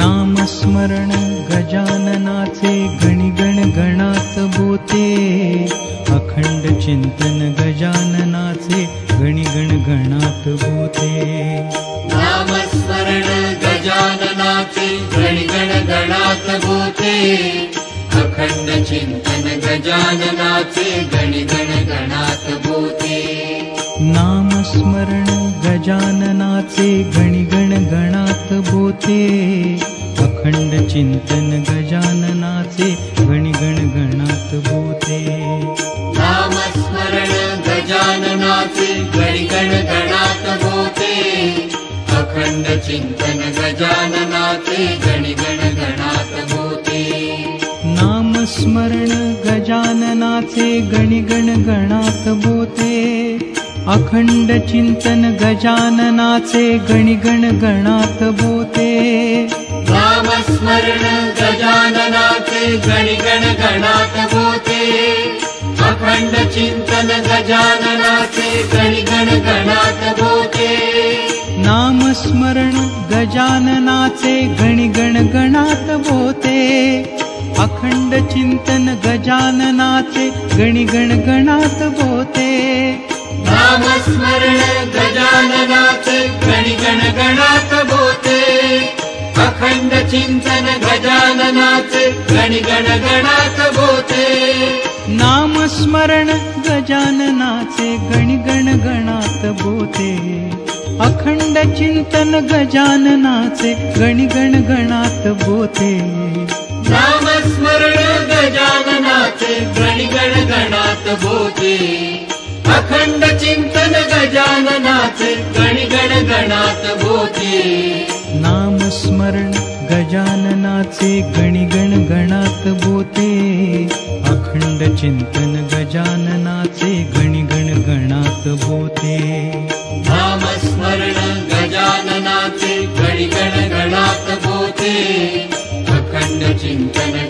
नामस्मरण गजाननाचे गणिगण गणात बोते, अखंड चिंतन गजाननाचे गणिगण गणात बोते। नामस्मरण गजाननाचे गणिगण गणात बोते, अखंड चिंतन गजाननाचे गणिगण गणात बोते। नामस्मरण गजाननाचे गणिगण गणात बोते, अखंड चिंतन गजाननाचे गणिगण गणात बोते। नामस्मरण गजाननाचे गणिगण गणात बोते, अखंड चिंतन गजाननाचे गणिगण गणात बोते। नामस्मरण गजाननाचे गणिगण गणात बोते, अखंड चिंतन गजाननाचे गणिगण गणात बोते। नामस्मरण गजाननाचे गणिगण गणात बोते, अखंड चिंतन गजाननाचे गणिगण गणात बोते। नामस्मरण गजाननाचे गणिगण गणात बोते, अखंड चिंतन गजाननाचे गणिगण गणात बोते। नामस्मरण गजाननाचे गणिगण गणात बोते, अखंड चिंतन गजाननाचे गणिगण गणात बोते। नामस्मरण गजाननाचे गणिगण गणात बोते, अखंड चिंतन गजाननाचे गणिगण गणात बोते। नामस्मरण गजाननाचे गणिगण गणात बोते, अखंड चिंतन गजाननाचे गणिगण गणात बोते। नामस्मरण गजाननाचे गणिगण गणात बोते, अखंड चिंतन गजाननाचे गणिगण गणात बोते। नामस्मरण गजाननाचे गणिगण गणात बोते, अखंड चिंतन